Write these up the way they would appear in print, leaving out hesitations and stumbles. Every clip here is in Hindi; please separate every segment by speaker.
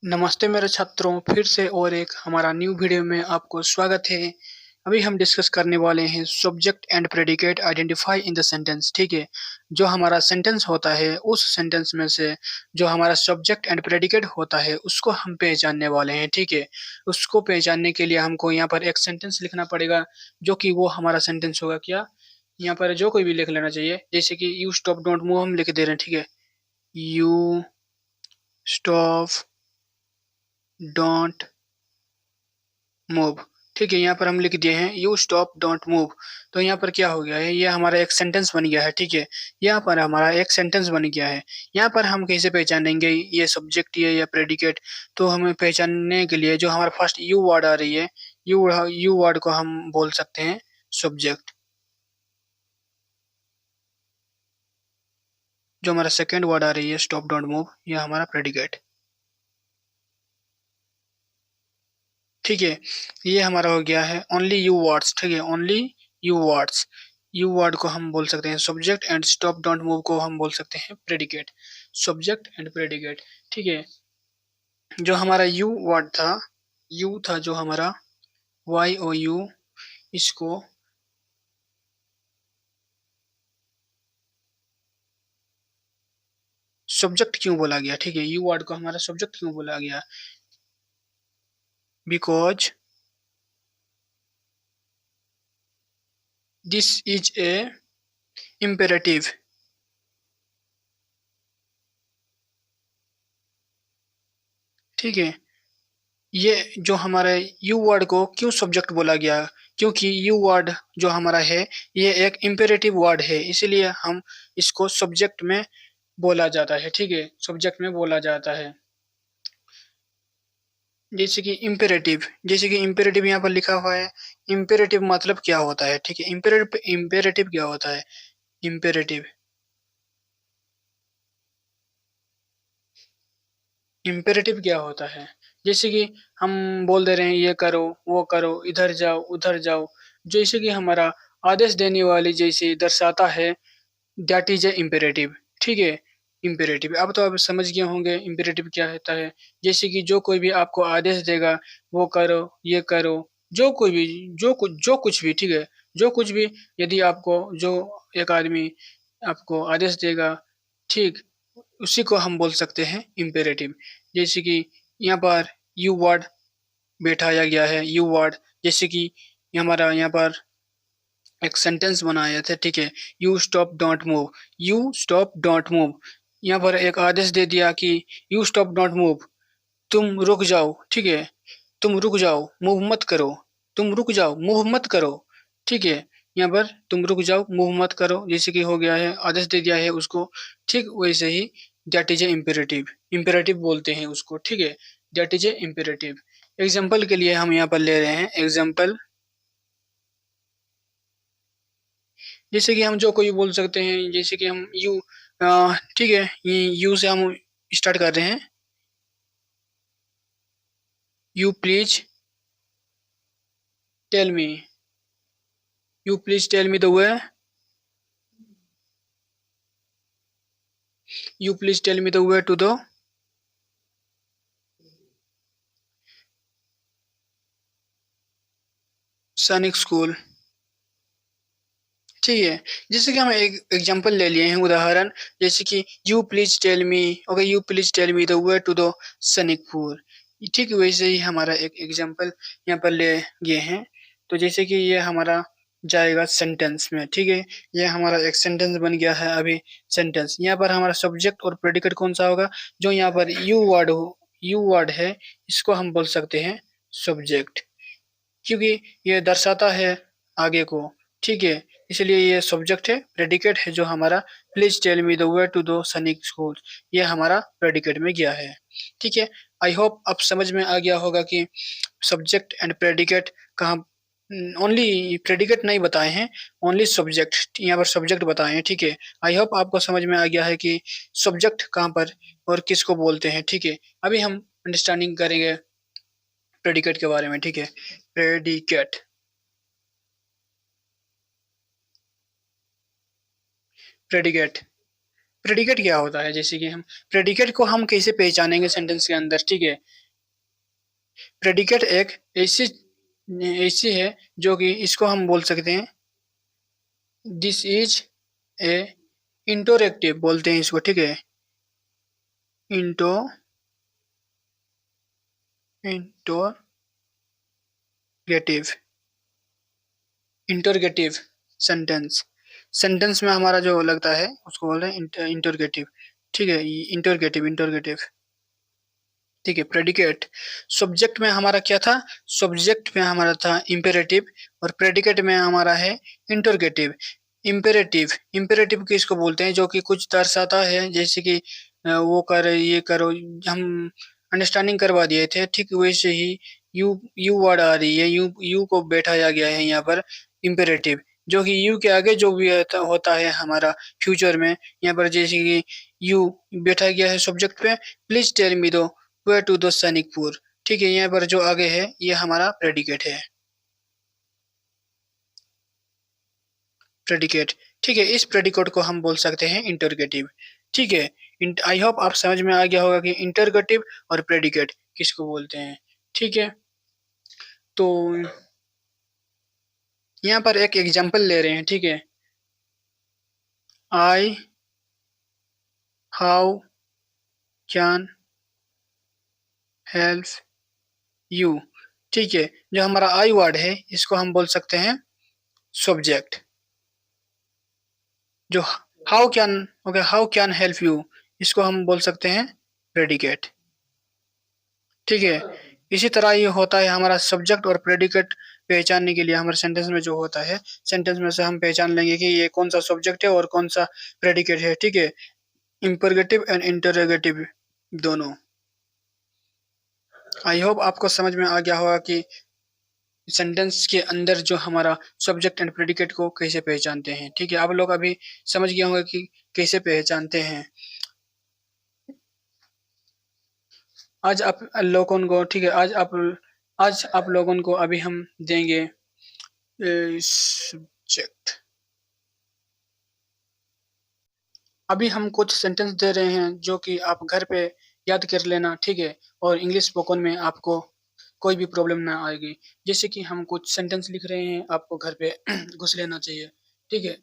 Speaker 1: नमस्ते मेरे छात्रों, फिर से और एक हमारा न्यू वीडियो में आपको स्वागत है। अभी हम डिस्कस करने वाले हैं subject and predicate identify in the sentence, ठीक है? जो हमारा सेंटेंस होता है, उस सेंटेंस में से जो हमारा सब्जेक्ट एंड प्रेडिकेट होता है, उसको हम पहचानने वाले हैं, ठीक है? उसको पहचानने के लिए हमको यहाँ पर एक सेंटेंस लिखना पड़ेगा, जो कि वो हमारा सेंटेंस होगा क्या? यहाँ पर जो कोई भी लिख लेना चाहिए, जैसे कि यू स्टॉप डोंट मूव हम लिख दे रहे हैं, ठीक है? यू स्टॉप डोंट मूव, ठीक है? यहाँ पर हम लिख दिए हैं यू स्टॉप डोंट मूव। तो यहाँ पर क्या हो गया है, ये हमारा एक सेंटेंस बन गया है, ठीक है? यहाँ पर हमारा एक सेंटेंस बन गया है। यहाँ पर हम कैसे पहचानेंगे ये सब्जेक्ट है या प्रेडिकेट? तो हमें पहचानने के लिए जो हमारा फर्स्ट यू वर्ड आ रही है, यू वर्ड को हम बोल सकते हैं सब्जेक्ट। जो हमारा सेकेंड वर्ड आ रही है स्टॉप डोंट मूव, ये हमारा प्रेडिकेट, ठीक है? ये हमारा हो गया है ओनली यू वर्ड्स, ठीक है? Only you words. You word को हम बोल सकते हैं subject and stop don't move को हम बोल सकते हैं प्रेडिकेट। सब्जेक्ट एंड प्रेडिकेट, ठीक है? जो हमारा यू वर्ड था, यू था जो हमारा वाई ओ यू, इसको सब्जेक्ट क्यों बोला गया, ठीक है? यू वर्ड को हमारा सब्जेक्ट क्यों बोला गया? Because this is a imperative, ठीक है? ये जो हमारे यू वर्ड को क्यों सब्जेक्ट बोला गया? क्योंकि यू वर्ड जो हमारा है, ये एक इम्पेरेटिव वर्ड है, इसीलिए हम इसको सब्जेक्ट में बोला जाता है, ठीक है? सब्जेक्ट में बोला जाता है। जैसे कि इम्पेरेटिव यहाँ पर लिखा हुआ है। इम्पेरेटिव मतलब क्या होता है, ठीक है? इम्पेरेटिव इम्पेरेटिव क्या होता है? इम्पेरेटिव इम्पेरेटिव क्या होता है? जैसे कि हम बोल दे रहे हैं ये करो, वो करो, इधर जाओ, उधर जाओ, जैसे कि हमारा आदेश देने वाली जैसे दर्शाता है, दैट इज ए इम्पेरेटिव, ठीक है? इम्पेरेटिव, अब तो आप समझ गए होंगे इम्पेरेटिव क्या होता है। जैसे कि जो कोई भी आपको आदेश देगा, वो करो, ये करो, जो कोई भी, जो कुछ भी, ठीक है? जो कुछ भी, यदि आपको जो एक आदमी आपको आदेश देगा, ठीक, उसी को हम बोल सकते हैं इम्पेरेटिव। जैसे कि यहाँ पर यू वर्ड बैठाया गया है, यू वर्ड, जैसे कि हमारा यहाँ पर एक सेंटेंस बनाया था, ठीक है? You stop don't move, you stop don't move. यहाँ पर एक आदेश दे दिया कि यू स्टॉप डोंट मूव, तुम रुक जाओ, ठीक है? तुम रुक जाओ, मूव मत करो। तुम रुक जाओ, मूव मत करो, ठीक है? यहाँ पर तुम रुक जाओ, मूव मत करो, जैसे कि हो गया है, आदेश दे दिया है उसको। ठीक वैसे ही that is a imperative, imperative बोलते हैं उसको, ठीक है? That is a imperative. Example के लिए हम यहाँ पर ले रहे हैं एग्जाम्पल, जैसे कि हम जो कोई बोल सकते हैं, जैसे कि हम यू, ठीक है, ये यू से हम स्टार्ट कर रहे हैं। You please tell me, you please tell me the way, you please tell me the way to the Sainik school, ठीक है? जैसे कि हम एक एग्जांपल ले लिए हैं, उदाहरण, जैसे कि you please tell me, okay, you please tell me the way to the Sainikpur. ठीक वैसे ही हमारा एक एग्जांपल यहाँ पर ले गए हैं। तो जैसे कि ये हमारा जाएगा सेंटेंस में, ठीक है? ये हमारा एक सेंटेंस बन गया है अभी। सेंटेंस, यहाँ पर हमारा सब्जेक्ट और प्रेडिकेट कौन सा होगा? जो यहाँ पर यू वर्ड हो, यू वर्ड है, इसको हम बोल सकते हैं सब्जेक्ट, क्योंकि ये दर्शाता है आगे को, ठीक है? इसलिए ये सब्जेक्ट है। प्रेडिकेट है जो हमारा please tell me the way to the Sainik school, ये हमारा प्रेडिकेट में गया है, ठीक है? आई होप अब समझ में आ गया होगा कि सब्जेक्ट एंड प्रेडिकेट कहाँ, ओनली प्रेडिकेट नहीं बताए हैं, ओनली सब्जेक्ट, यहाँ पर सब्जेक्ट बताए हैं, ठीक है? आई होप आपको समझ में आ गया है कि सब्जेक्ट कहाँ पर और किसको बोलते हैं, ठीक है? अभी हम अंडरस्टैंडिंग करेंगे प्रेडिकेट के बारे में, ठीक है? प्रेडिकेट, प्रेडिकेट प्रेडिकेट क्या होता है, जैसे कि हम प्रेडिकेट को हम कैसे पहचानेंगे सेंटेंस के अंदर, ठीक है। प्रेडिकेट एक ऐसी ऐसी है जो कि इसको हम बोल सकते हैं, दिस इज ए इंटरोगेटिव बोलते हैं इसको, ठीक है। Into interrogative interrogative sentence. Sentence में हमारा जो लगता है उसको बोल रहे हैं इंटरोगेटिव, ठीक है। इंटरोगेटिव इंटरोगेटिव, ठीक है। प्रेडिकेट, सब्जेक्ट में हमारा क्या था, सब्जेक्ट में हमारा था इम्पेरेटिव, और प्रेडिकेट में हमारा है इंटरोगेटिव। इम्पेरेटिव, इम्पेरेटिव किसको बोलते हैं, जो कि कुछ दर्शाता है, जैसे कि वो कर, ये करो, हम अंडरस्टैंडिंग करवा दिए थे, ठीक वैसे ही यू यू वर्ड आ रही है, यू को बैठाया गया है यहाँ पर इम्पेरेटिव, जो कि यू के आगे जो भी होता है हमारा फ्यूचर में, यहाँ पर जैसे कि यू बैठा गया है सब्जेक्ट पे, प्लीज टेल मी दो वेयर टू द सैनिकपुर, ठीक है। यहाँ पर जो आगे है ये हमारा प्रेडिकेट है, प्रेडिकेट, ठीक है। इस प्रेडिकेट को हम बोल सकते हैं इंटरोगेटिव, ठीक है। आई होप आप समझ में आ गया होगा कि इंटरोगेटिव और प्रेडिकेट किसको बोलते हैं, ठीक है। तो यहाँ पर एक एग्जांपल ले रहे हैं, ठीक है। I how can help you, ठीक है। जो हमारा आई वर्ड है इसको हम बोल सकते हैं सब्जेक्ट, जो हाउ कैन हेल्प यू इसको हम बोल सकते हैं प्रेडिकेट, ठीक है। इसी तरह ये होता है हमारा सब्जेक्ट और प्रेडिकेट पहचानने के लिए हमारे सेंटेंस में जो होता है, सेंटेंस में से हम पहचान लेंगे कि ये कौन सा सब्जेक्ट है और कौन सा प्रेडिकेट है, ठीक है। इंपरगेटिव एंड इंटरोगेटिव दोनों। आई होप आपको समझ में आ गया होगा कि सेंटेंस के अंदर जो हमारा सब्जेक्ट एंड प्रेडिकेट को कैसे पहचानते हैं, ठीक है। आप लोग अभी समझ गए होंगे कि कैसे पहचानते हैं। आज आप लोगों को, ठीक है, आज आप लोगों को अभी हम देंगे सब्जेक्ट। अभी हम कुछ सेंटेंस दे रहे हैं जो कि आप घर पे याद कर लेना, ठीक है। और इंग्लिश स्पोकन में आपको कोई भी प्रॉब्लम ना आएगी। जैसे कि हम कुछ सेंटेंस लिख रहे हैं, आपको घर पे घुस लेना चाहिए, ठीक है।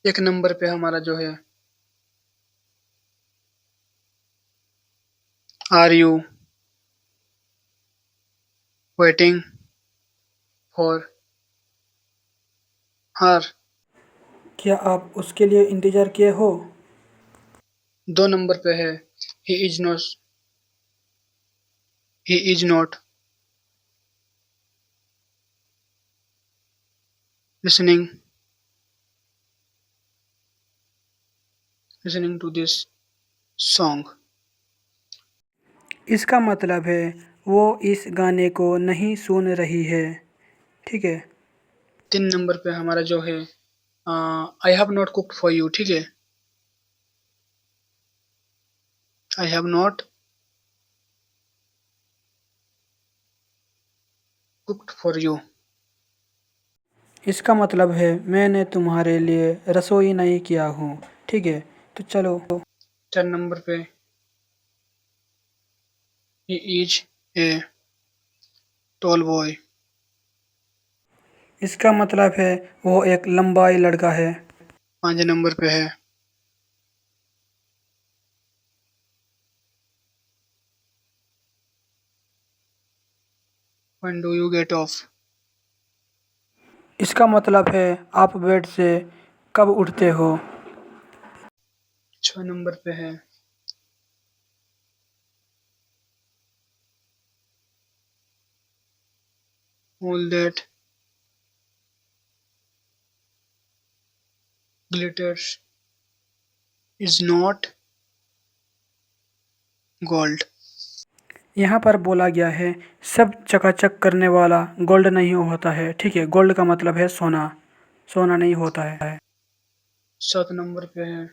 Speaker 1: एक नंबर पे हमारा जो है, are you waiting for her,
Speaker 2: क्या आप उसके लिए इंतज़ार किए हो?
Speaker 1: 2 नंबर पे है, he is not listening listening to this song.
Speaker 2: इसका मतलब है वो इस गाने को नहीं सुन रही है, ठीक है।
Speaker 1: 3 नंबर पे हमारा जो है, I have not cooked for you, ठीक है। I have not cooked for you.
Speaker 2: इसका मतलब है मैंने तुम्हारे लिए रसोई नहीं किया हूँ, ठीक है। तो चलो
Speaker 1: 4 नंबर पे, he is a tall boy.
Speaker 2: इसका मतलब है वो एक लंबाई लड़का है।
Speaker 1: 5 नंबर पे है, when do you get of.
Speaker 2: इसका मतलब है आप बेड से कब उठते हो।
Speaker 1: 6 नंबर पे है, all that glitters is not gold.
Speaker 2: यहाँ पर बोला गया है सब चकाचक करने वाला गोल्ड नहीं होता है, ठीक है। गोल्ड का मतलब है सोना, सोना नहीं होता है।
Speaker 1: 7 नंबर पे है,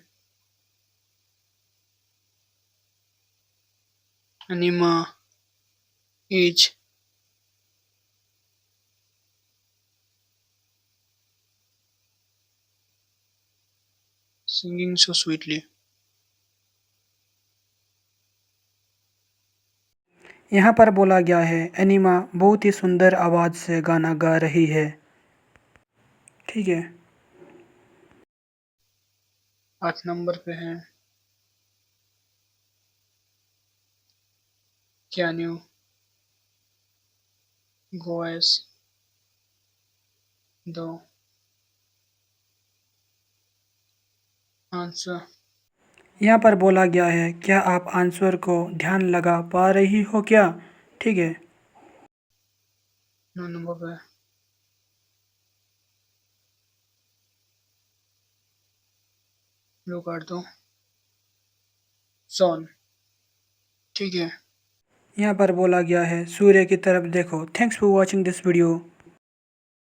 Speaker 1: अनिमा इज सिंगिंग सो स्वीटली।
Speaker 2: यहाँ पर बोला गया है एनिमा बहुत ही सुंदर आवाज़ से गाना गा रही है। ठीक है।
Speaker 1: 8 नंबर पे है कैन यू गो एस दो आंसर।
Speaker 2: यहाँ पर बोला गया है क्या आप आंसर को ध्यान लगा पा रही हो क्या। ठीक है।
Speaker 1: 9 नंबर पे ब्लू काट दो सॉन। ठीक है।
Speaker 2: यहाँ पर बोला गया है सूर्य की तरफ देखो। Thanks for watching this video.